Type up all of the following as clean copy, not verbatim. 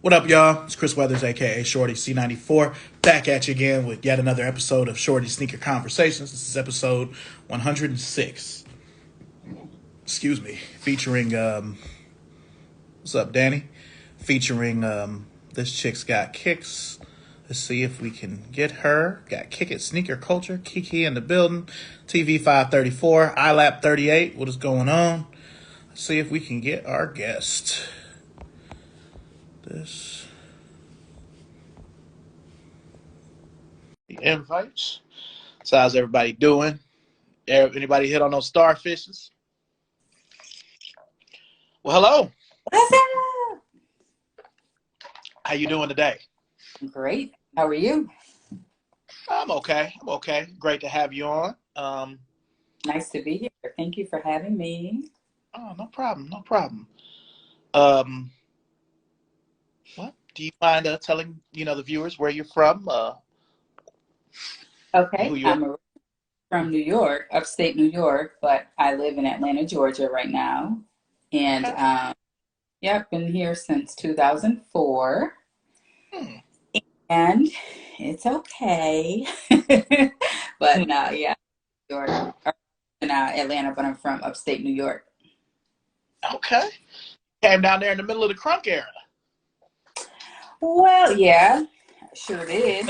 What up, y'all? It's Chris Weathers, aka Shorty C94, back at you again with yet another episode of Shorty Sneaker Conversations. This is episode 106. Excuse me, featuring what's up, Danny? Featuring this chick's got kicks. Let's see if we can get her. Got Kick It Sneaker Culture, Kiki in the building, TV 534, iLap 38. What is going on? Let's see if we can get our guest. This. The invites. So how's everybody doing? Anybody hit on those starfishes? Well, hello. What's up? How you doing today? Great. How are you? I'm okay. Great to have you on. Nice to be here. Thank you for having me. Oh, no problem. Um, what? Do you mind telling the viewers where you're from? Who Okay. you are? I'm from New York, upstate New York, but I live in Atlanta, Georgia right now. And Okay. yeah, I've been here since 2004. Hmm. And it's okay. But no, yeah, New York, in Atlanta, but I'm from upstate New York. Okay. Came down there in the middle of the crunk era. Well, yeah, sure did.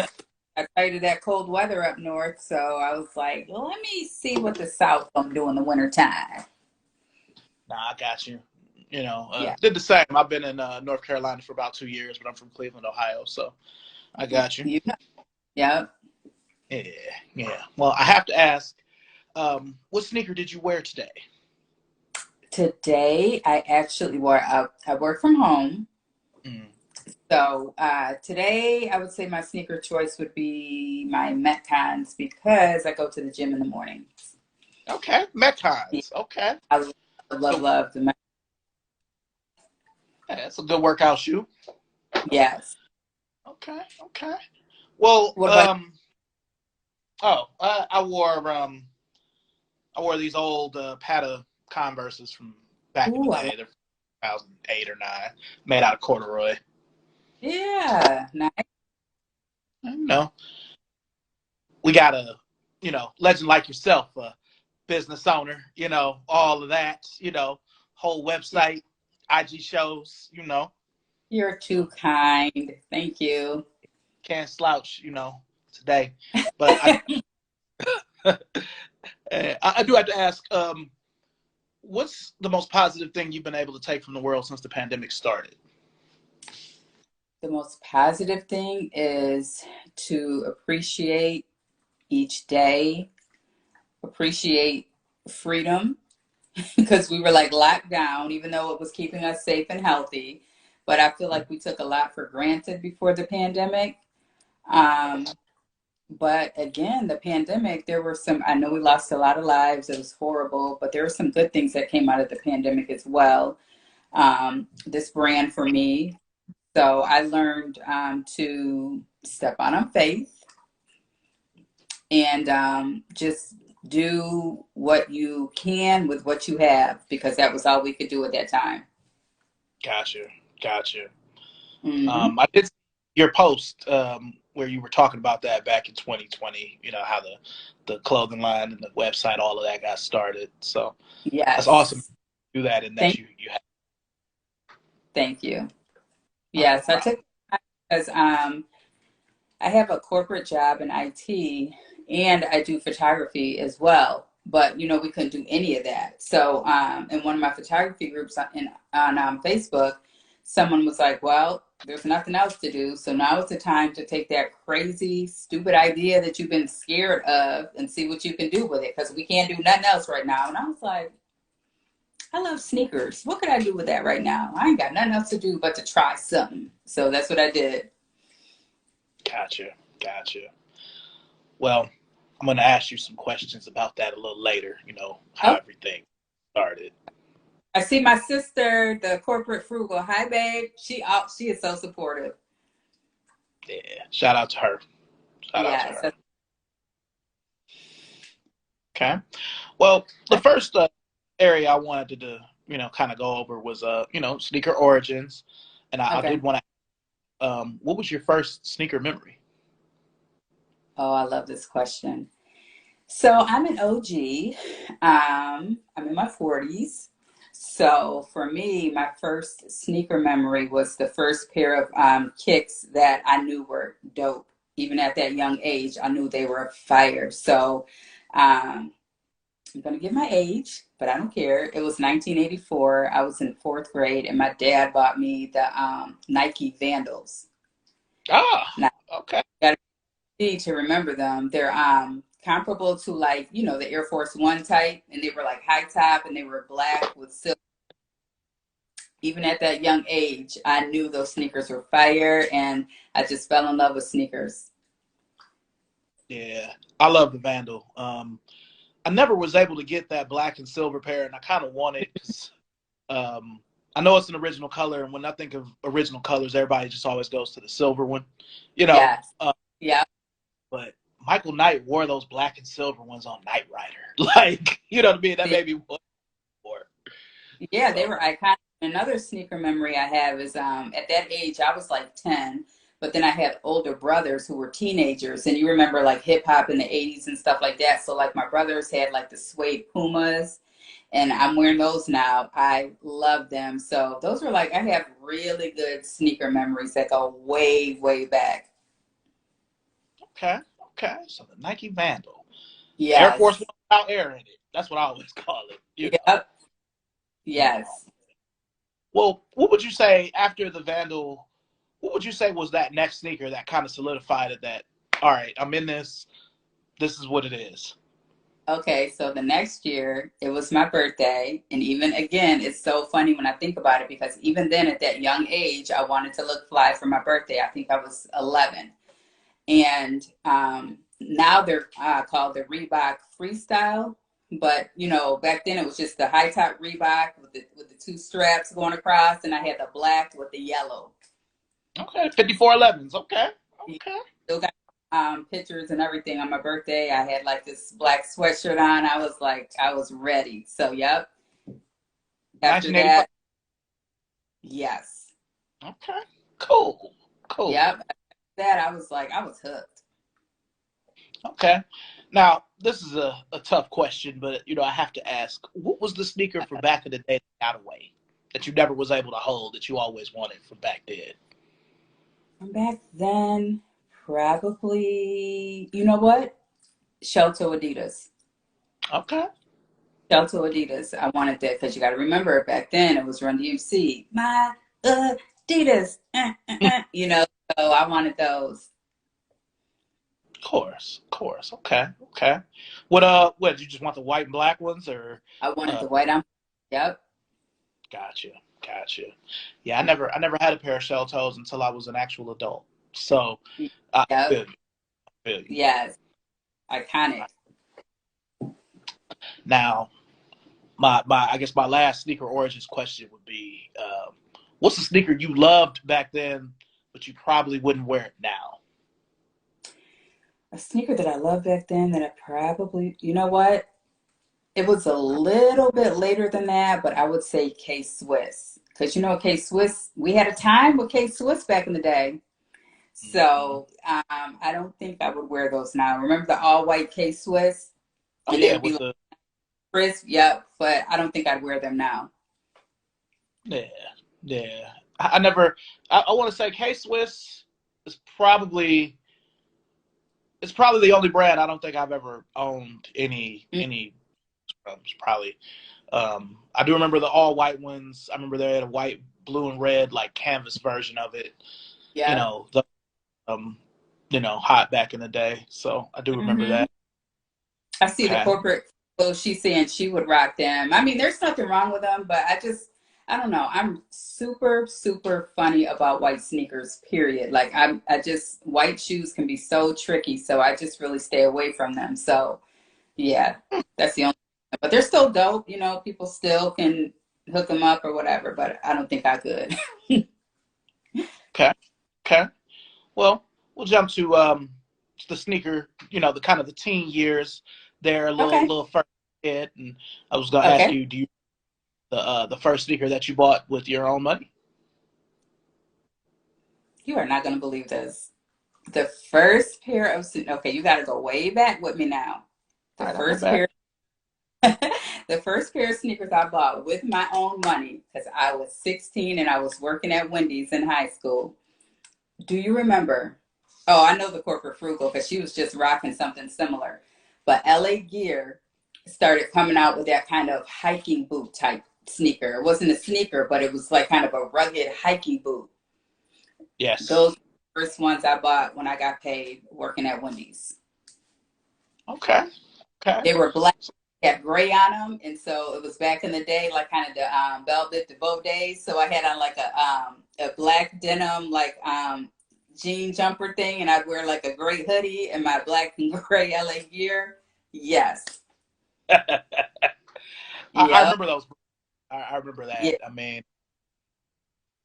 I tired of that cold weather up north, so I was like, well, let me see what the South gonna do in the wintertime. Nah, I got you. Yeah. Did the same. I've been in North Carolina for about 2 years, but I'm from Cleveland, Ohio, so I got you. You know. Yep. Yeah, yeah. Well, I have to ask, what sneaker did you wear today? Today I actually I work from home. Mm. So today I would say my sneaker choice would be my Metcons because I go to the gym in the morning. Okay, Yeah, Metcons. Okay, I so love the Met. yeah, that's a good workout shoe. Yes. Okay, okay. Well, What about I wore these old Pata Converses from back in the Ooh, day. They're 2008 or nine, made out of corduroy. yeah. Nice. You know, we got a legend like yourself, a business owner. All of that. Whole website, IG shows. You're too kind. Thank you. Can't slouch. Today, but I do have to ask. What's the most positive thing you've been able to take from the world since the pandemic started? The most positive thing is to appreciate each day, appreciate freedom, because we were like locked down, even though it was keeping us safe and healthy. But I feel like we took a lot for granted before the pandemic. Um, but again, the pandemic, there were some, I know we lost a lot of lives. It was horrible, but there were some good things that came out of the pandemic as well. This brand for me. So I learned to step out on faith and just do what you can with what you have because that was all we could do at that time. Gotcha. Hmm. I did see your post where you were talking about that back in 2020. How the clothing line and the website, all of that got started. So that's awesome to Yes. do that, and that Thank, you have. thank you. Oh, no Yes, I problem. took because I have a corporate job in IT and I do photography as well. But we couldn't do any of that. So in one of my photography groups on Facebook, someone was like, "Well, there's nothing else to do, so now is the time to take that crazy, stupid idea that you've been scared of and see what you can do with it because we can't do nothing else right now." And I was like, "I love sneakers. What could I do with that right now? I ain't got nothing else to do but to try something." So that's what I did. Gotcha. Well, I'm going to ask you some questions about that a little later. How Oh, everything started. I see my sister, the corporate frugal. Hi, babe. She is so supportive. Yeah. Shout out to her. Shout out to Yes. her. Okay. Well, the first area I wanted to, kind of go over was, sneaker origins, and I Okay. did want to. what was your first sneaker memory? Oh, I love this question. So I'm an OG. I'm in my 40s. So for me, my first sneaker memory was the first pair of kicks that I knew were dope. Even at that young age, I knew they were fire. So um, I'm going to give my age, but I don't care. It was 1984. I was in fourth grade, and my dad bought me the Nike Vandals. Ah, Now, okay. you got to remember them. They're comparable to, like, the Air Force One type, and they were like high top, and they were black with silk. Even at that young age, I knew those sneakers were fire, and I just fell in love with sneakers. Yeah, I love the Vandal. I never was able to get that black and silver pair, and I kind of want it because I know it's an original color, and when I think of original colors, everybody just always goes to the silver one, you know. Yes. Yeah. But Michael Knight wore those black and silver ones on Knight Rider, like, you know what I mean? That made me want more. Yeah, they So were iconic. Another sneaker memory I have is at that age I was like 10, but then I had older brothers who were teenagers, and you remember like hip hop in the 80s and stuff like that. So like my brothers had like the suede Pumas, and I'm wearing those now. I love them. So those were like, I have really good sneaker memories that go way, way back. okay, okay. So the Nike Vandal, Air Force Yes. One without air in it. That's what I always call it. Yep. You know. Yes. Well, what would you say after the Vandal? What would you say was that next sneaker that kind of solidified it? That all right, I'm in this. This is what it is. Okay, so the next year it was my birthday, and even again, it's so funny when I think about it because even then, at that young age, I wanted to look fly for my birthday. I think I was 11, and now they're called the Reebok Freestyle. But back then it was just the high top Reebok with the two straps going across, and I had the black with the yellow. Okay, 5411s. Okay, okay. Still got pictures and everything on my birthday. I had like this black sweatshirt on. I was like, I was ready. So, yep. After 1985. that, yes. Okay, cool, cool. Yep. After that, I was like, I was hooked. Okay. Now, this is a tough question, but I have to ask, what was the sneaker from back in the day that got away? That you never was able to hold that you always wanted from back then? From back then, probably, you know what? Shelto Adidas. Okay. Shelto Adidas. I wanted that because you got to remember back then it was Run DMC. My Adidas. So I wanted those. Of course, of course. Okay, okay. What did you just want the white and black ones or I wanted uh the white on. Yep. gotcha, gotcha. Yeah, I never had a pair of shell toes until I was an actual adult. So I Yep. feel you, feel you. Yes. Iconic. Now, my I guess my last sneaker origins question would be what's a sneaker you loved back then, but you probably wouldn't wear it now? A sneaker that I loved back then that I probably, you know what? It was a little bit later than that, but I would say K Swiss. Because K Swiss, we had a time with K Swiss back in the day. Hmm. So I don't think I would wear those now. Remember the all white K Swiss? Oh And they yeah, would be with like the crisp, yep, but I don't think I'd wear them now. yeah, yeah. I never. I want to say K Swiss is probably it's probably the only brand I don't think I've ever owned any from. Probably. I do remember the all white ones. I remember they had a white, blue, and red like canvas version of it. You Yep. know, the um, hot back in the day. So I do remember Hmm. that. I see the Okay. corporate clothes she's saying she would rock them. I mean, there's nothing wrong with them, but I don't know. I'm super, super funny about white sneakers, period. Like I just, white shoes can be so tricky. So I just really stay away from them. So yeah, that's the only, but they're still dope. People still can hook them up or whatever, but I don't think I could. Okay. Okay. Well, we'll jump to the sneaker. The kind of the teen years. There, a little Okay. little first hit, and I was gonna ask Okay. you, do you the first sneaker that you bought with your own money? You are not going to believe this. The first pair of, okay, you got to go way back with me now. All The right, I'll go first back. pair, the first pair of sneakers I bought with my own money, because I was 16 and I was working at Wendy's in high school. Do you remember? Oh, I know the corporate frugal because she was just rocking something similar. But LA Gear started coming out with that kind of hiking boot type sneaker. It wasn't a sneaker, but it was like kind of a rugged hiking boot. Yes. Those were the first ones I bought when I got paid working at Wendy's. Okay. Okay. They were black, had gray on them, and so it was back in the day, like kind of the Velvet DeVoe days. So I had on like a black denim like jean jumper thing, and I'd wear like a gray hoodie and my black and gray LA gear. Yes. I Yep. remember those. I remember Yeah. that. I mean,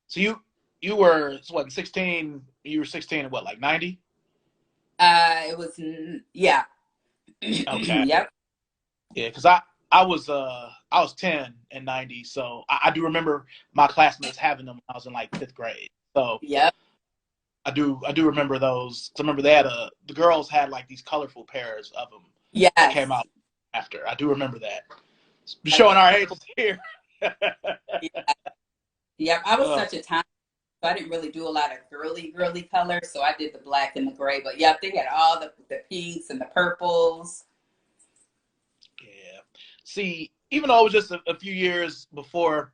so you were what 16? You were 16 and what, like 90? It was yeah. Okay. Yep. Yeah, because I was 10 in 90, so I do remember my classmates having them when I was in like fifth grade. So Yep. I do remember those. 'Cause I remember they had the girls had like these colorful pairs of them that came Yes. out after. I do remember that. Like Showing our ages here. yeah. Yep. I was uh, such a time. So I didn't really do a lot of girly colors, so I did the black and the gray. But yeah, they had all the pinks and the purples. yeah. See, even though it was just a few years before,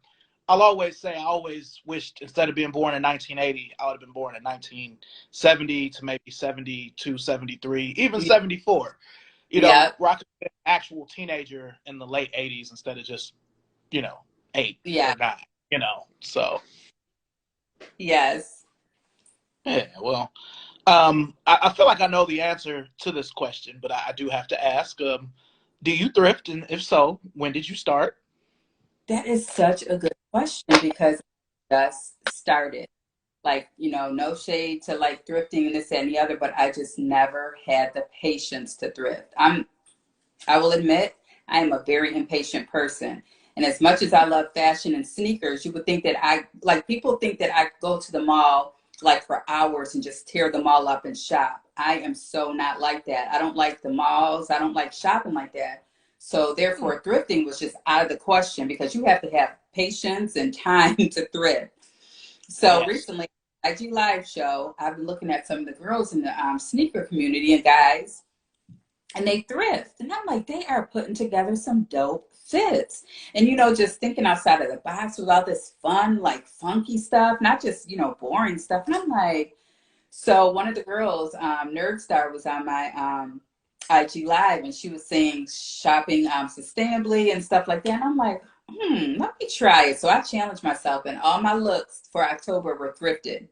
I'll always say I always wished instead of being born in 1980, I would have been born in 1970 to maybe 72, 73, even Yeah, 74. yeah, Rocking an actual teenager in the late 80s instead of just, 8 yeah. or 9, So, Yes. yeah, well, I feel like I know the answer to this question, but I do have to ask, do you thrift? And if so, when did you start? That is such a good question because I just started. Like, no shade to like thrifting and this that, and the other, but I just never had the patience to thrift. I will admit, I am a very impatient person. And as much as I love fashion and sneakers, you would think that people think that I go to the mall like for hours and just tear the mall up and shop. I am so not like that. I don't like the malls. I don't like shopping like that. So Hmm. therefore, thrifting was just out of the question because you have to have patience and time to thrift. So Yes. recently, IG Live show, I've been looking at some of the girls in the sneaker community and guys, and they thrift. And I'm like, they are putting together some dope fits. And, just thinking outside of the box with all this fun, like funky stuff, not just, boring stuff. And I'm like, so one of the girls, Nerd Star, was on my IG Live and she was saying shopping sustainably and stuff like that. And I'm like, let me try it. So I challenged myself and all my looks for October were thrifted.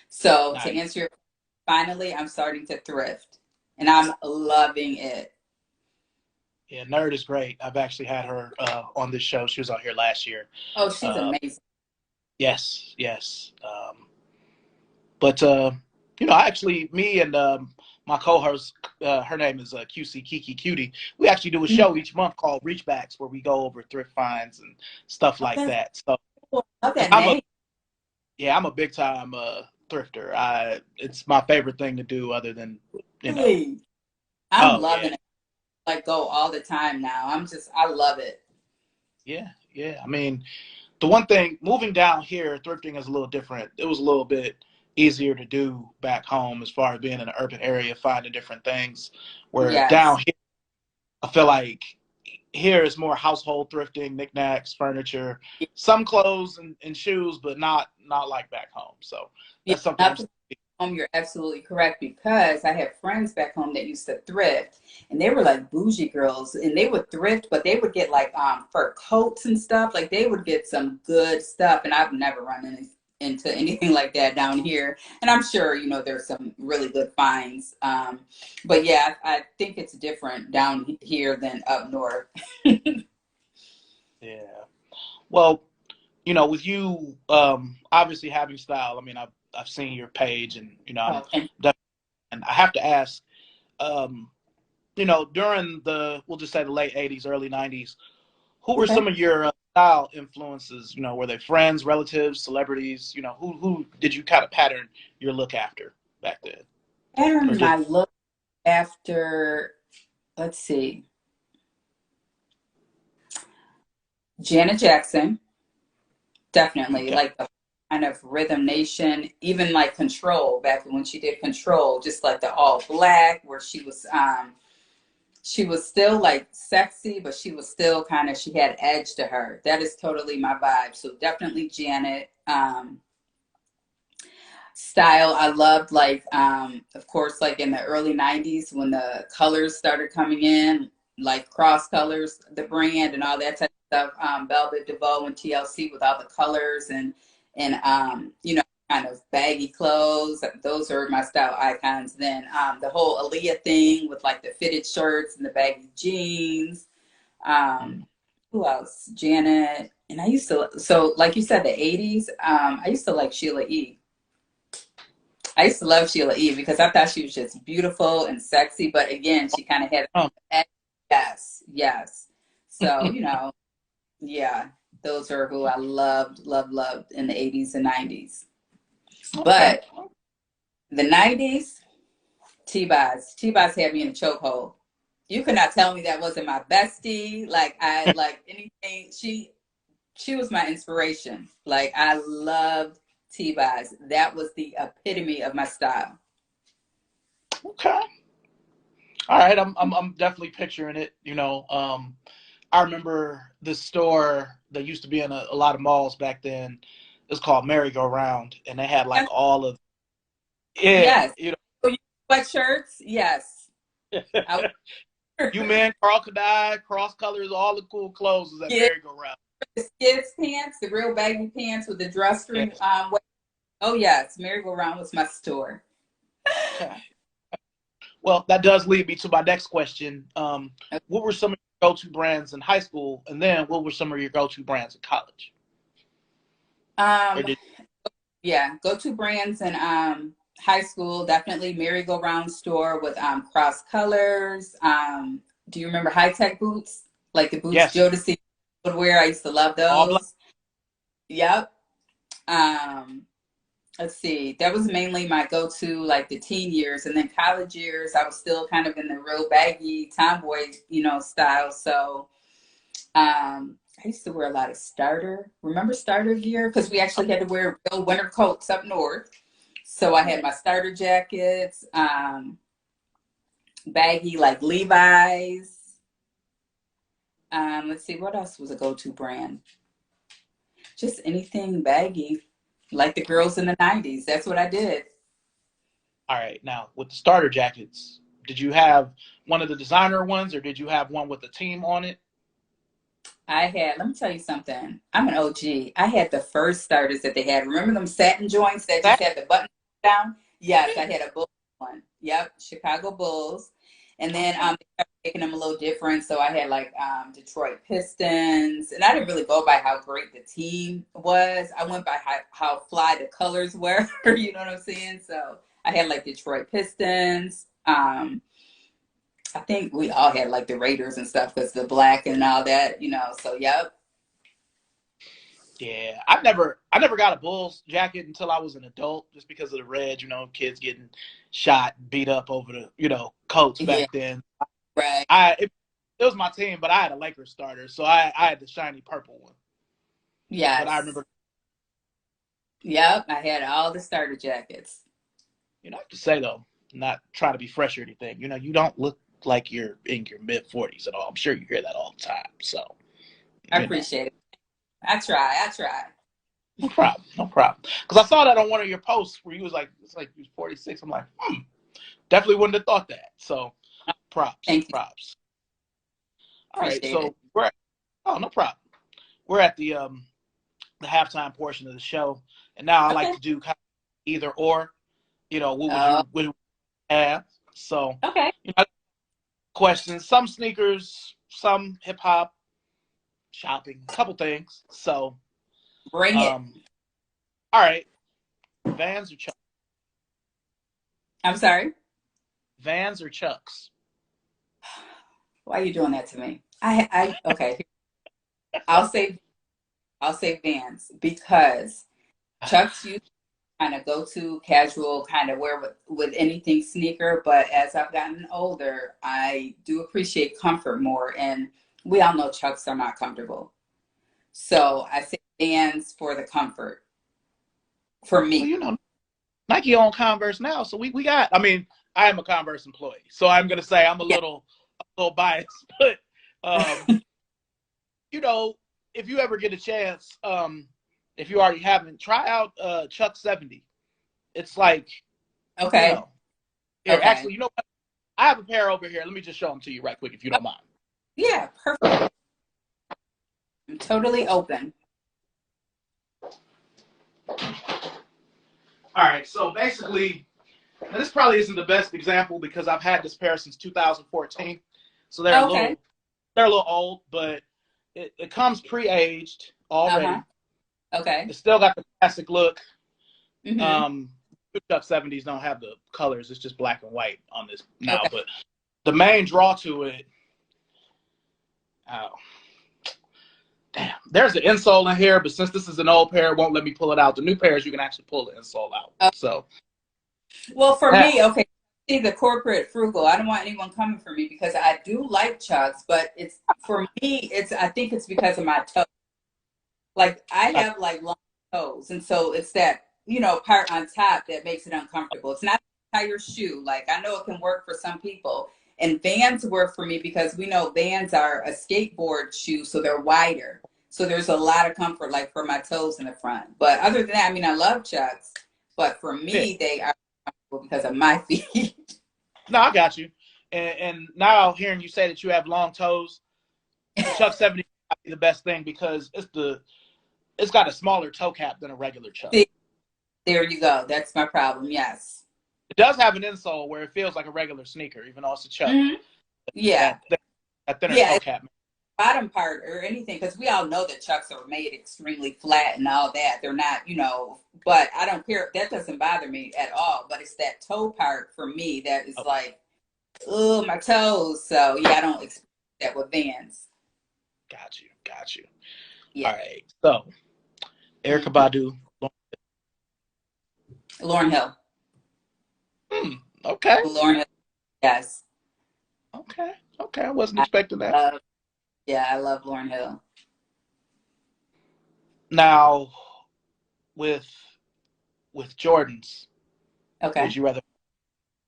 So to Nice. answer your finally, I'm starting to thrift and I'm loving it. Yeah, Nerd is great. I've actually had her on this show. She was on here last year. Oh, she's Uh, amazing. yes, yes. But I actually, me and my co-host, her name is QC Kiki Cutie. We actually do a Mhm. show each month called Reachbacks, where we go over thrift finds and stuff Oh, like that's that. So, cool. I love because that name. I'm a big time thrifter. It's my favorite thing to do, other than, you know. Really? I'm Oh yeah, loving it. Like go all the time now. I love it. yeah, yeah. I mean, the one thing moving down here, thrifting is a little different. It was a little bit easier to do back home as far as being in an urban area, finding different things. Where Yes. down here, I feel like here is more household thrifting, knickknacks, furniture, some clothes and shoes, but not like back home. So Yeah, that's something I'm. nothing home, you're absolutely correct because I have friends back home that used to thrift and they were like bougie girls and they would thrift, but they would get like fur coats and stuff. Like they would get some good stuff and I've never run into anything like that down here. And I'm sure, there's some really good finds. But yeah, I think it's different down here than up north. Yeah. Well, with you obviously having style. I mean, I've seen your page, and I'm Oh, thank definitely. And I have to ask, um, during the we'll just say the late '80s, early '90s, who you. were Okay. some of your style influences, were they friends, relatives, celebrities? Who did you kind of pattern your look after back then? Or Pattern did my look after, let's see, Janet Jackson, definitely. okay. Like the kind of Rhythm Nation, even like Control, back when she did Control, just like the all black, where she was still like sexy, but she was still kind of, she had edge to her. That is totally my vibe. So definitely Janet. Style I loved, like of course, like in the early 90s when the colors started coming in, like Cross Colors, the brand, and all that type of stuff. Velvet DeVoe and TLC with all the colors, and kind of baggy clothes. Those are my style icons. Then the whole Aaliyah thing with like the fitted shirts and the baggy jeans. Mm. um who else? Janet. And I used to, so like you said, the 80s, I used to like Sheila E. I used to love Sheila E. because I thought she was just beautiful and sexy, but again, she kind of had Um, yes, yes. So, yeah, those are who I loved, loved, loved in the 80s and 90s. okay. But the 90s, T-Boz. T-Boz had me in a chokehold. You could not tell me that wasn't my bestie. Like I like anything. She was my inspiration. Like I loved T-Boz. That was the epitome of my style. Okay. All right. I'm definitely picturing it. I remember this store that used to be in a lot of malls back then. It's called Merry Go Round, and they had like all of yeah, Yes. So you sweatshirts? Yes. I you man, Carl Kadai, cross colors, all the cool clothes was at get Merry Go Round. the skids pants, the real baggy pants with the drawstring. Yes. Oh yes, merry-go-round was my store. Okay. Well, that does lead me to my next question. What were some of your go-to brands in high school, and then what were some of your go-to brands in college? Or Um, did yeah, go-to brands in high school, definitely merry-go-round store with cross colors. Do you remember high-tech boots? Like the boots yes, Jodeci would wear. I used to love all black. those. Yep. Um, let's see, that was mainly my go-to like the teen years, and then college years I was still kind of in the real baggy tomboy style. So I used to wear a lot of starter, remember starter gear, because we actually had to wear real winter coats up north. So I had my starter jackets, baggy like Levi's. Let's see, what else was a go-to brand? Just anything baggy, like the girls in the 90s. That's what I did. All right. Now, with the starter jackets, did you have one of the designer ones, or did you have one with a team on it? I had, let me tell you something. I'm an OG. I had the first starters that they had. Remember them satin joints that just That had the button down? Yes, I had a Bulls one. Yep, Chicago Bulls. And then okay. they started making them a little different. So I had like Detroit Pistons. And I didn't really go by how great the team was. I went by how fly the colors were. You know what I'm saying? So I had like Detroit Pistons. I think we all had like the Raiders and stuff because the black and all that. So yep. Yeah, I never got a Bulls jacket until I was an adult, just because of the red. Kids getting shot, beat up over the coats Yeah, back then. right. It was my team, but I had a Lakers starter, so I had the shiny purple one. But I Yes. remember, Yep. I had all the starter jackets. I have to say though, not trying to be fresh or anything. You don't look like you're in your mid 40s at all. I'm sure you hear that all the time. So I you know, appreciate it. I try. I try. no problem, no problem. Because I saw that on one of your posts where you was like, it's like you was 46. I'm like, definitely wouldn't have thought that. So props, Thank you. props. All right, Appreciate it. so oh, no problem. We're at the halftime portion of the show, and now I like Okay. to do kind of either or. What would Oh, you have? So, okay. you know, questions. Some sneakers, some hip hop, shopping, a couple things. So, Bring it. um, all right, Vans or Chucks? I'm sorry. Vans or Chucks? Why are you doing that to me? Okay. I'll say. I'll say Vans because Chucks used to kind of go to casual, kind of wear with anything sneaker. But as I've gotten older, I do appreciate comfort more. And we all know Chucks are not comfortable. So I say Vans for the comfort for Well, me. you know, Nike own Converse now, so we got. I mean, I am a Converse employee, so I'm gonna say I'm Yeah. a little biased, but um, you know, if you ever get a chance, if you already haven't, try out Chuck 70. It's like, you Okay. know, here Okay. actually, you know what? I have a pair over here. Let me just show them to you right quick, if you Oh, don't mind. yeah, perfect. I'm totally open. All right, so basically, and this probably isn't the best example because I've had this pair since 2014, so Okay. they're a little old, but it comes pre-aged Uh-huh. already. Okay. It's still got the classic look. Mm-hmm. Um, Chuck 70s don't have the colors; it's just black and white on this now. Okay. But the main draw to it, oh, damn, there's an insole in here, but since this is an old pair, it won't let me pull it out. The new pairs, you can actually pull the insole out. Oh, So, well, for that, me, okay, see the corporate frugal. I don't want anyone coming for me because I do like Chucks, but it's for me, it's I think it's because of my toe. Like I have like long toes, and so it's that part on top that makes it uncomfortable. It's not the entire shoe. Like I know it can work for some people, and Vans work for me because we know Vans are a skateboard shoe, so they're wider. So there's a lot of comfort, like for my toes in the front. But other than that, I mean, I love Chucks, but for yeah. me, they are comfortable because of my feet. No, I got you. And now hearing you say that you have long toes, the Chuck 70 might be the best thing because it's got a smaller toe cap than a regular Chuck. See, there you go. That's my problem. Yes. It does have an insole where it feels like a regular sneaker, even though it's a Chuck. Hmm. Yeah. That thinner Yeah. toe cap. Bottom part or anything because we all know that Chucks are made extremely flat and all that. They're not, but I don't care. That doesn't bother me at all. But it's that toe part for me that is Oh, like, oh, my toes. So yeah, I don't expect that with Vans. got you. Yeah. All right. So Erica Hmm. Badu. Lauryn Hill. Hmm, okay. Lauryn Hill. Yes. Okay. Okay. I wasn't I expecting that. love, yeah, I love Lauryn Hill. Now with Jordans, would Okay. you rather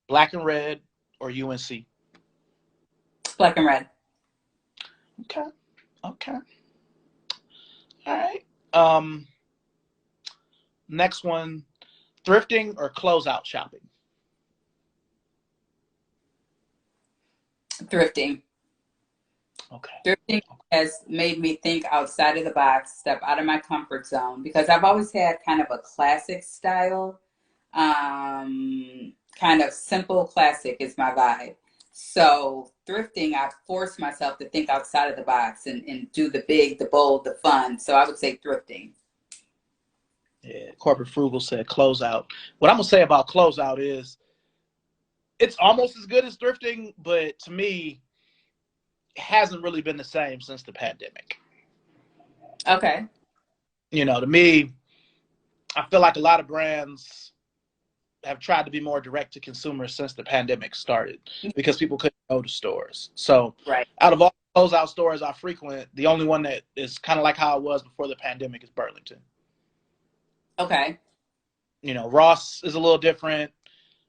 black and red or UNC? Black and red. Okay. Okay. All right. Um, Next one, thrifting or closeout shopping? Thrifting. Okay. Thrifting has made me think outside of the box, step out of my comfort zone because I've always had kind of a classic style. Kind of simple classic is my vibe. So thrifting, I force myself to think outside of the box and do the big, the bold, the fun. So I would say thrifting. Yeah. Corporate Frugal said closeout. What I'm gonna say about closeout is it's almost as good as thrifting, but to me, it hasn't really been the same since the pandemic. Okay. To me, I feel like a lot of brands have tried to be more direct to consumer since the pandemic started because people couldn't go to stores. So Right. out of all closeout stores I frequent, the only one that is kind of like how it was before the pandemic is Burlington. Okay. Ross is a little different.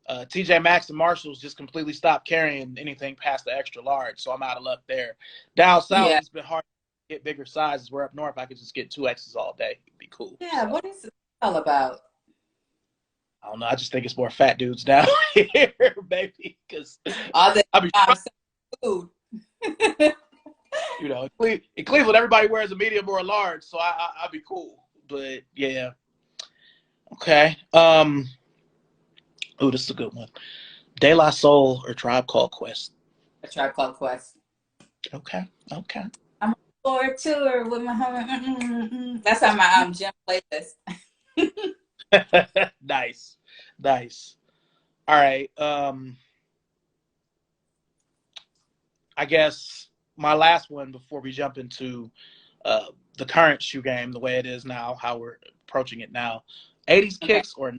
TJ Maxx and Marshalls just completely stopped carrying anything past the extra large, so I'm out of luck there. Down south, Yeah. it's been hard to get bigger sizes. Where up north, I could just get 2X's all day. It'd be cool. Yeah. So What is it all about? I don't know. I just think it's more fat dudes down here, baby. Because All the I be, food. in Cleveland, everybody wears a medium or a large, so I'll be cool. But yeah, okay. Oh, this is a good one. De La Soul or Tribe Called Quest? A Tribe Called Quest. Okay, okay. I'm on a tour with my home. That's on my gym playlist. Nice, nice. All right. I guess my last one before we jump into the current shoe game, the way it is now, how we're approaching it now, 80s Okay. kicks or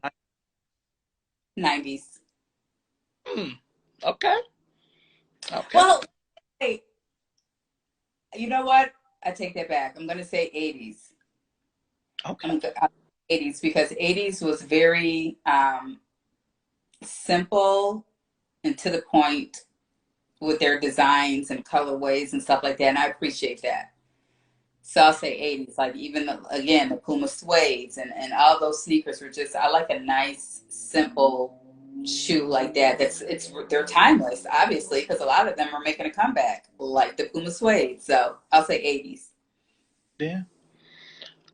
90s. okay, okay, Well, hey, you know what? I take that back. I'm going to say 80s. okay. I'm 80s because 80s was very simple and to the point with their designs and colorways and stuff like that. And I appreciate that. So I'll say 80s, like even again, the Puma suedes and all those sneakers were just, I like a nice, simple shoe like that. They're timeless, obviously, because a lot of them are making a comeback, like the Puma suede. So I'll say 80s. Yeah.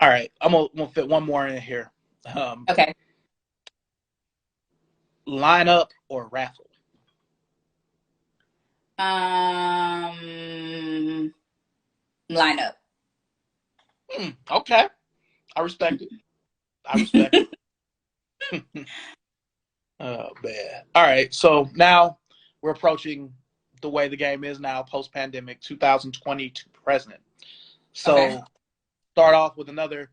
All right. I'm gonna fit one more in here. Um, Okay. Lineup or raffle? Lineup. Okay. I respect it. I respect it. Oh man. All right. So now we're approaching the way the game is now, post pandemic, 2020 to present. Okay. So start off with another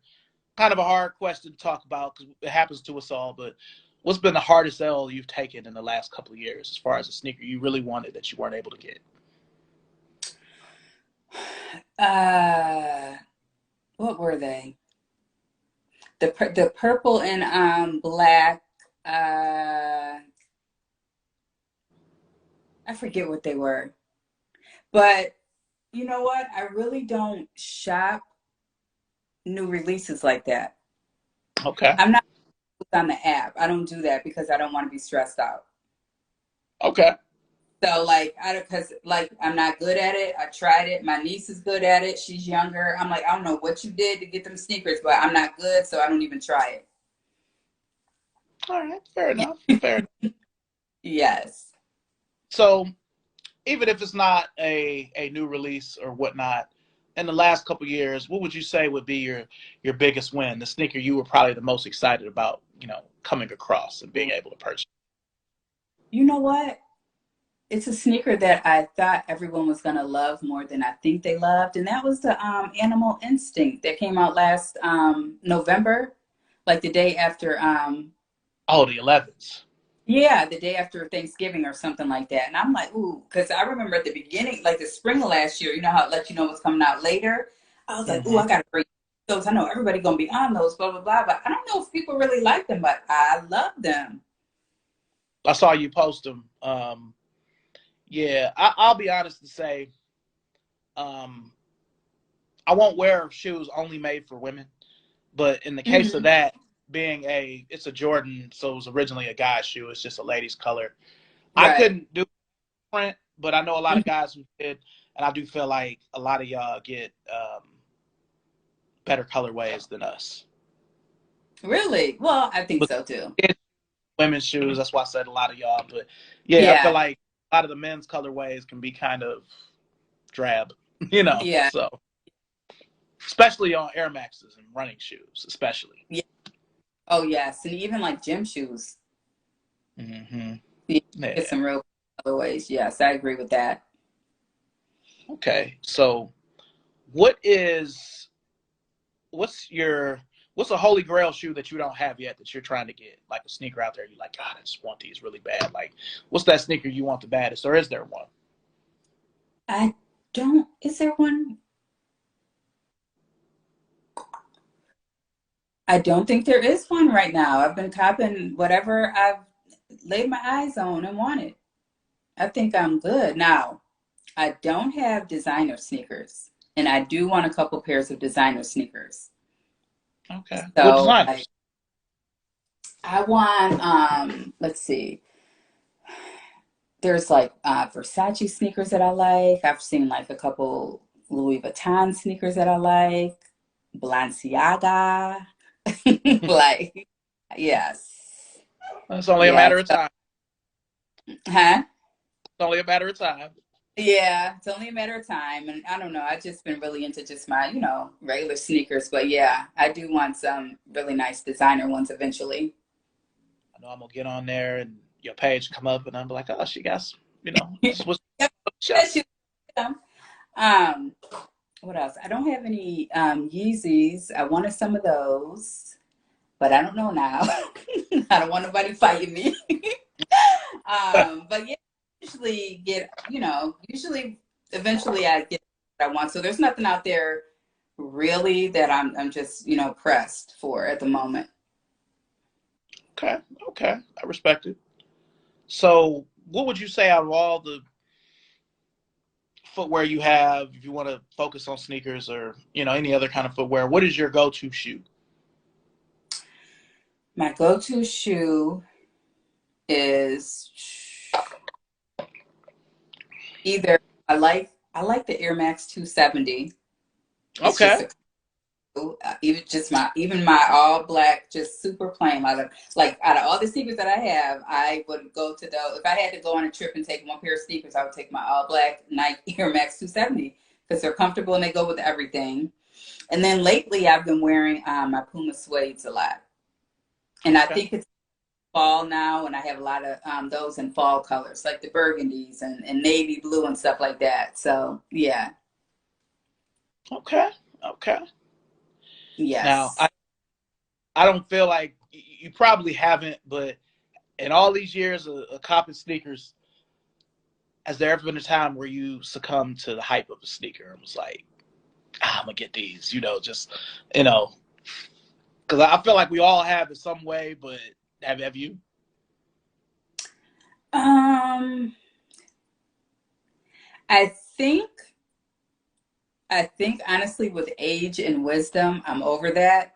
kind of a hard question to talk about because it happens to us all. But what's been the hardest L you've taken in the last couple of years, as far as a sneaker you really wanted that you weren't able to get? Uh, what were they? The purple and black. Uh, I forget what they were, but you know what? I really don't shop new releases like that. Okay. I'm not on the app. I don't do that because I don't want to be stressed out. Okay. So like I don't because like I'm not good at it. I tried it. My niece is good at it. She's younger. I'm like, I don't know what you did to get them sneakers, but I'm not good, so I don't even try it. All right. Fair enough. Fair enough. Yes. So even if it's not a new release or whatnot, in the last couple of years, what would you say would be your biggest win? The sneaker you were probably the most excited about, coming across and being able to purchase. You know what? It's a sneaker that I thought everyone was gonna love more than I think they loved, and that was the Animal Instinct that came out last November, like the day after Oh, the 11s. yeah, the day after Thanksgiving or something like that. And I'm like, ooh, because I remember at the beginning, like the spring of last year, you know how it let you know what's coming out later. I was like, ooh, Hmm. I gotta bring those. I know everybody gonna be on those, blah blah blah. But I don't know if people really like them, but I love them. I saw you post them. Yeah, I'll be honest and say, um, I won't wear shoes only made for women. But in the case of Hmm. that, it's a Jordan, so it was originally a guy's shoe. It's just a lady's color. I Right. couldn't do print, but I know a lot of Mhm. guys who did, and I do feel like a lot of y'all get better colorways than us. Really? Well, I think But so too. it's women's shoes, that's why I said a lot of y'all. But yeah, I feel Yeah. like a lot of the men's colorways can be kind of drab, Yeah. so especially on Air Maxes and running shoes, especially. Yeah. Oh yes, and even like gym shoes. Hmm. You get Yeah. some real colorways. Yes, I agree with that. Okay. So what is what's your what's a holy grail shoe that you don't have yet that you're trying to get? Like a sneaker out there, you're like, God, I just want these really bad. Like, what's that sneaker you want the baddest, or is there one? I don't. Is there one? I don't think there is one right now. I've been copping whatever I've laid my eyes on and wanted. I think I'm good. Now, I don't have designer sneakers, and I do want a couple pairs of designer sneakers. Okay. What So designers? I want, let's see, there's like Versace sneakers that I like. I've seen like a couple Louis Vuitton sneakers that I like, Balenciaga. Like, yes. It's only a Yeah. matter of time. Huh? It's only a matter of time. Yeah, it's only a matter of time. And I don't know, I've just been really into just my, regular sneakers. But yeah, I do want some really nice designer ones eventually. I know I'm gonna get on there and your page come up and I'm like, oh, she got, Yep, Swiss shop. that's just them. Um, What else? I don't have any Yeezys. I wanted some of those, but I don't know now. I don't want nobody fighting me. But yeah, usually get, usually eventually I get what I want. So there's nothing out there really that I'm just, pressed for at the moment. Okay, okay, I respect it. So, what would you say out of all the footwear you have, if you want to focus on sneakers or any other kind of footwear, what is your go-to shoe? My go-to shoe is either I like the Air Max 270. It's just Okay, a even my all black, just super plain. Out of all the sneakers that I have, I would go to those. If I had to go on a trip and take one pair of sneakers, I would take my all black Nike Air Max 270 because they're comfortable and they go with everything. And then lately, I've been wearing my Puma suedes a lot, and I okay, think it's fall now, and I have a lot of those in fall colors, like the burgundies and navy blue and stuff like that. So yeah, okay, okay. Now, yes. I don't feel like you probably haven't, but in all these years of copping sneakers, has there ever been a time where you succumbed to the hype of a sneaker and was like, I'm gonna get these, just you know, because I feel like we all have in some way, but have you? Um, I think I think honestly, with age and wisdom, I'm over that.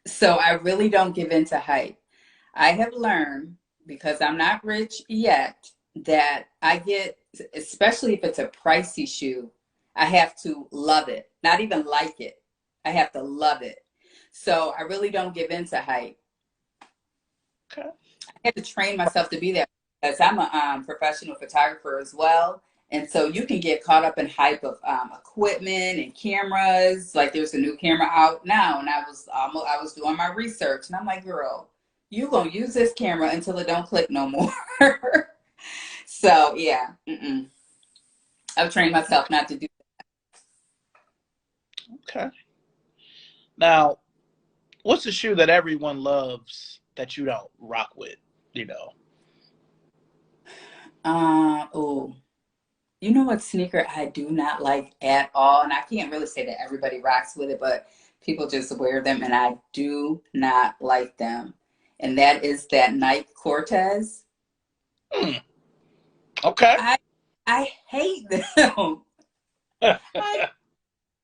So I really don't give in to hype. I have learned, because I'm not rich yet, that I get, especially if it's a pricey shoe, I have to love it, not even like it. I have to love it. So I really don't give in to hype. Okay. I had to train myself to be that because I'm a professional photographer as well. And so you can get caught up in hype of equipment and cameras. Like there's a new camera out now, and I was doing my research, and I'm like, girl, you gonna use this camera until it don't click no more. So yeah, I've trained myself not to do. Okay. Now, what's a shoe that everyone loves that you don't rock with? You know. Oh, you know what sneaker I do not like at all, and I can't really say that everybody rocks with it, but people just wear them, and I do not like them. And that is that Nike Cortez. Hmm. Okay. I I hate them. I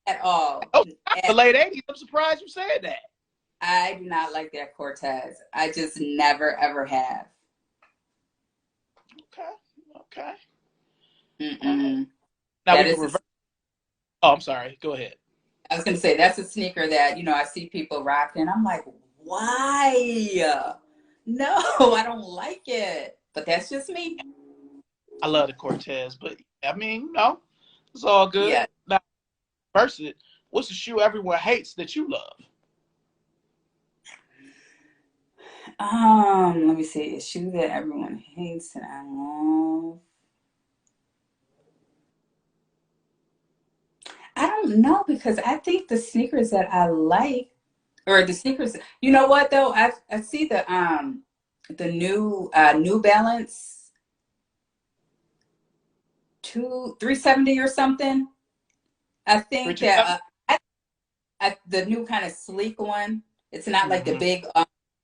at all. Oh, the late '80s. I'm surprised you said that. I do not like that Cortez. I just never ever have. Okay. Okay. All right. Mm-mm. Now we That can is a, reverse. Oh, I'm sorry. Go ahead. I was gonna say that's a sneaker that I see people rocking. I'm like, why? No, I don't like it. But that's just me. I love the Cortez, but I mean, it's all good. Yeah. Now, first, what's the shoe everyone hates that you love? Let me see. A shoe that everyone hates and I love. I don't know because I think the sneakers that I like, or the sneakers. You know what though? I see the New Balance 370 or something. I think that 327. the new kind of sleek one. It's not like the Mm-hmm. big,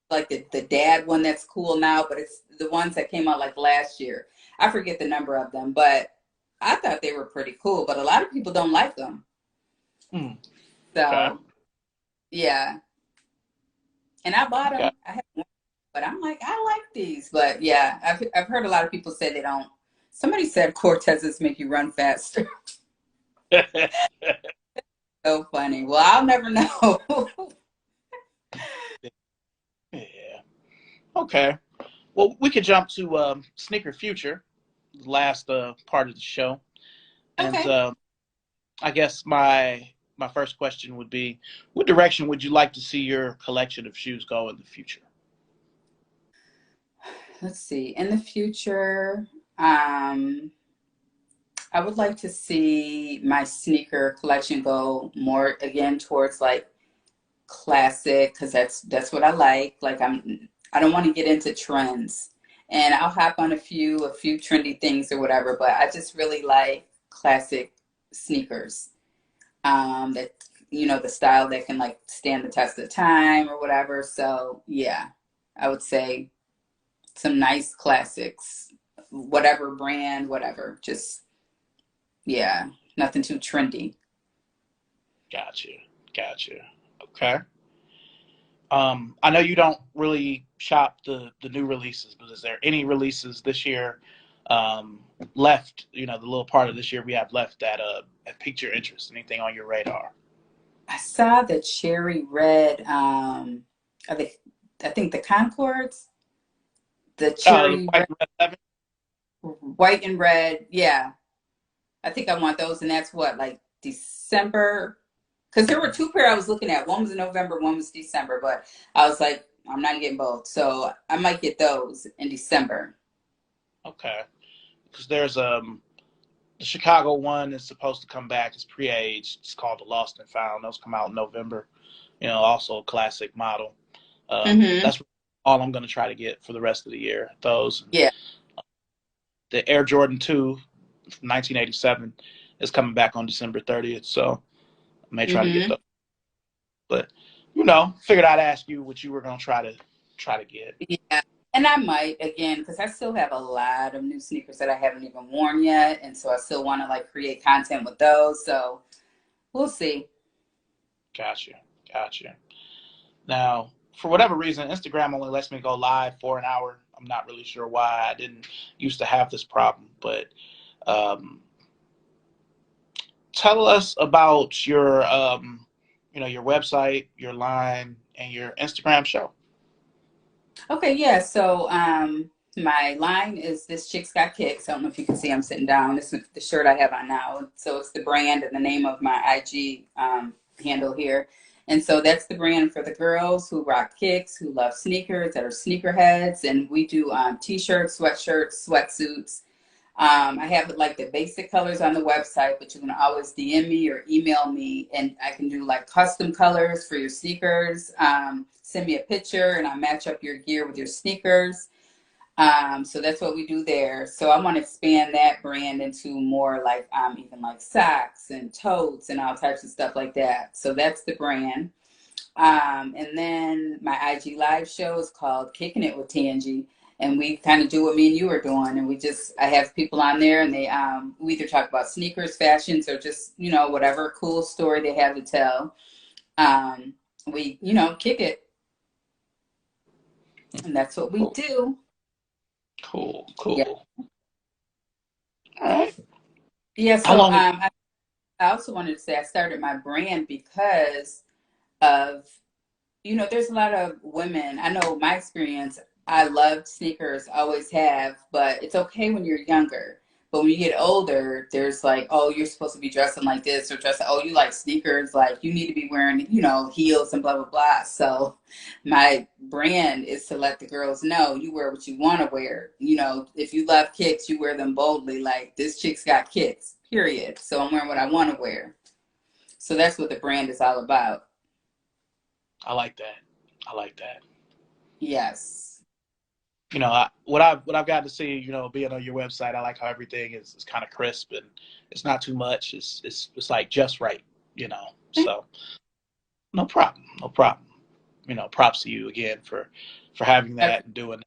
like the dad one that's cool now, but it's the ones that came out like last year. I forget the number of them, but I thought they were pretty cool. But a lot of people don't like them. Mm. Okay. So yeah, and I bought Okay. them. I have one, but I'm like, I like these. But yeah, I've heard a lot of people say they don't. Somebody said Cortezes make you run faster. So funny. Well, I'll never know. Yeah. Okay. Well, we could jump to sneaker future, the last part of the show, and Okay. I guess my first question would be, what direction would you like to see your collection of shoes go in the future? Let's see. In the future, um, I would like to see my sneaker collection go more again towards like classic because that's what I like. Like I don't want to get into trends. And I'll hop on a few trendy things or whatever, but I just really like classic sneakers. That the style that can like stand the test of time or whatever. So yeah, I would say some nice classics, whatever brand, whatever. Just yeah, nothing too trendy. Gotcha. Gotcha. Okay. I know you don't really shop the new releases, but is there any releases this year left? The little part of this year we have left that piqued your interest. Anything on your radar? I saw the cherry red. Are they? I think the Concords, the Oh, cherry White red, and Red 7? white and red. Yeah, I think I want those, and that's what like December. Because there were two pair I was looking at. One was in November, one was December. But I was like, I'm not getting both, so I might get those in December. Okay. Because there's the Chicago one is supposed to come back. It's pre-aged. It's called the Lost and Found. Those come out in November. Also a classic model. Hmm. That's all I'm going to try to get for the rest of the year. Those. Yeah. The Air Jordan 2 from 1987 is coming back on December 30th. So I may try to get Hmm. those. But figured I'd ask you what you were going to try to get. Yeah. And I might again because I still have a lot of new sneakers that I haven't even worn yet, and so I still want to like create content with those. So we'll see. Gotcha. Gotcha. Now, for whatever reason, Instagram only lets me go live for an hour. I'm not really sure why. I didn't used to have this problem, but um, tell us about your website, your line, and your Instagram show. Okay, yeah. So my line is This Chick's Got Kicks. I don't know if you can see I'm sitting down. This is the shirt I have on now. So it's the brand and the name of my IG handle here. And so that's the brand for the girls who rock kicks, who love sneakers, that are sneakerheads. And we do t-shirts, sweatshirts, sweatsuits. I have like the basic colors on the website, but you can always DM me or email me, and I can do like custom colors for your sneakers. Send me a picture, and I match up your gear with your sneakers. So that's what we do there. So I want to expand that brand into more like even like socks and totes and all types of stuff like that. So that's the brand. And then my IG live show is called Kicking It with Tangi. And we kind of do what me and you are doing. And I have people on there and we either talk about sneakers, fashions, or just, whatever cool story they have to tell. We, kick it. And that's what we Cool, do. cool, Yeah. cool. All right. Yeah. How So long? I also wanted to say I started my brand because of there's a lot of women. I know my experience, I loved sneakers, always have, but it's okay when you're younger. But when you get older, there's like, oh, you're supposed to be dressing like this or dressing, oh, you like sneakers, like you need to be wearing, heels and blah, blah, blah. So my brand is to let the girls know you wear what you want to wear. If you love kicks, you wear them boldly. Like this chick's got kicks, period. So I'm wearing what I want to wear. So that's what the brand is all about. I like that. I like that. Yes. What I've got to see, being on your website, I like how everything is kind of crisp and it's not too much. It's like just right, So no problem, no problem. Props to you again for having that and doing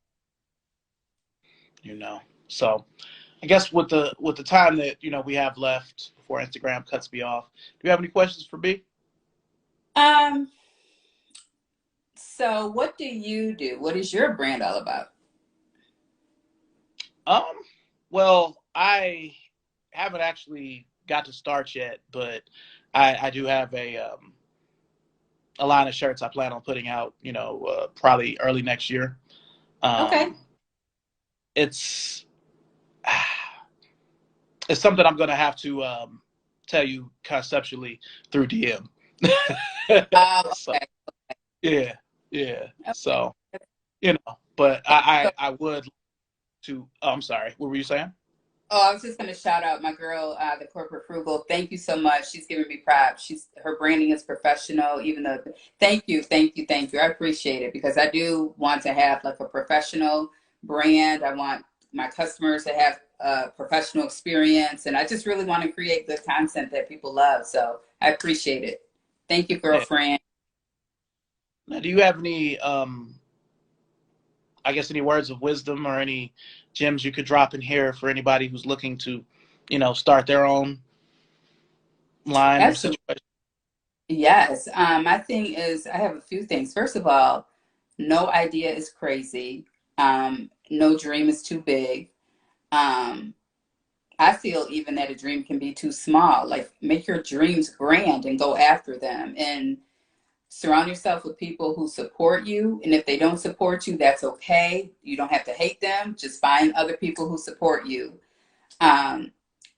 that. So I guess with the time that we have left before Instagram cuts me off, do you have any questions for me? Um, so what do you do? What is your brand all about? Um, well, I haven't actually got to start yet, but I do have a line of shirts I plan on putting out, probably early next year. Okay. Um, it's it's something I'm gonna have to tell you conceptually through DM. So Okay. yeah, yeah. Okay. So but So, I would to. Oh, I'm sorry. What were you saying? Oh, I was just going to shout out my girl, the Corporate Frugal. Thank you so much. She's giving me props. Her branding is professional. Even though, thank you, thank you, thank you. I appreciate it because I do want to have like a professional brand. I want my customers to have a professional experience, and I just really want to create good content that people love. So I appreciate it. Thank you, Yeah. girlfriend. Now, do you have any, I guess, any words of wisdom or any gems you could drop in here for anybody who's looking to, start their own line or Absolutely. situation? Yes. My thing is, I have a few things. First of all, no idea is crazy. No dream is too big. Um, I feel even that a dream can be too small. Like, make your dreams grand and go after them. And surround yourself with people who support you. And if they don't support you, that's okay. You don't have to hate them. Just find other people who support you. Um,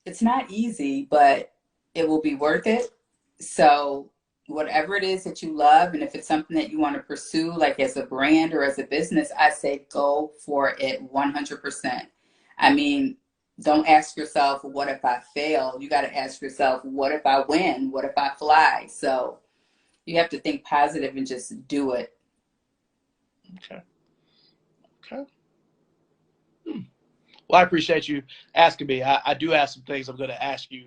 it's not easy, but it will be worth it. So, whatever it is that you love, and if it's something that you want to pursue, like as a brand or as a business, I say go for it 100%. I mean, don't ask yourself, what if I fail? You got to ask yourself, what if I win? What if I fly? So, you have to think positive and just do it. Okay. Okay. Hmm. Well, I appreciate you asking me. I do have some things I'm going to ask you,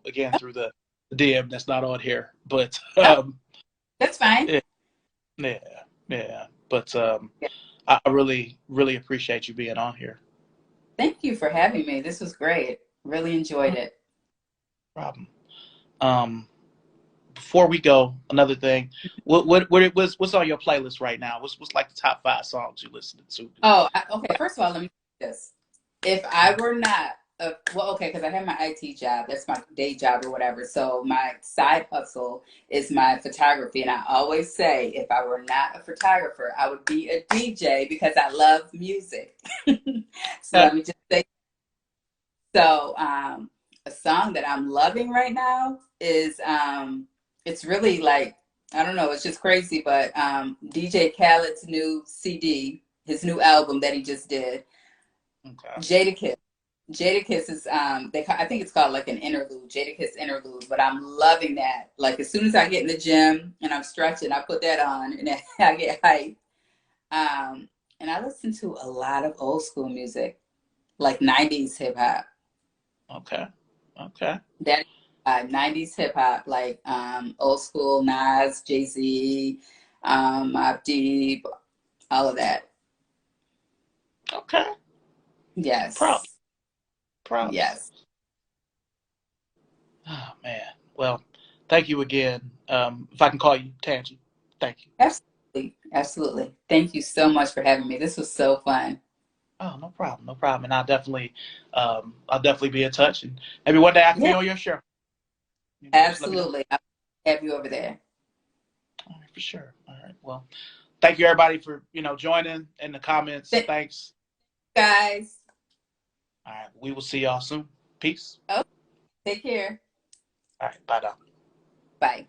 again through the DM that's not on here. But Oh, that's fine. yeah, yeah, yeah. But I really, really appreciate you being on here. Thank you for having me. This was great. Really enjoyed No it. problem. Um, before we go, another thing. What's on your playlist right now? What's like the top 5 songs you listening to? Okay. First of all, let me say this. If I were not, well, okay, because I have my IT job. That's my day job or whatever. So my side hustle is my photography. And I always say, if I were not a photographer, I would be a DJ because I love music. So Okay. let me just say, so a song that I'm loving right now is, it's really like, I don't know, it's just crazy, but DJ Khaled's new CD, his new album that he just did, Okay. Jadakiss. Jadakiss is I think it's called like an interlude, Jadakiss interlude, but I'm loving that. Like as soon as I get in the gym and I'm stretching, I put that on and then I get hyped. And I listen to a lot of old school music, like 90s hip hop. Okay. Okay. That 90s hip hop, like old school Nas, Jay-Z, Mobb Deep, all of that. Okay. Props. Yes. Props. Yes. Oh man. Well, thank you again. If I can call you Tangy, thank you. Absolutely. Absolutely. Thank you so much for having me. This was so fun. Oh, no problem, no problem. And I'll definitely be in touch, and maybe one day I can be Yeah, on your show. Just let me know. absolutely. I'll have you over there. All right, for sure. All right. Well, thank you everybody for joining in the comments. Thanks, Thanks. guys. All right. We will see y'all soon. Peace. Oh, take care. All right. Bye now. Bye.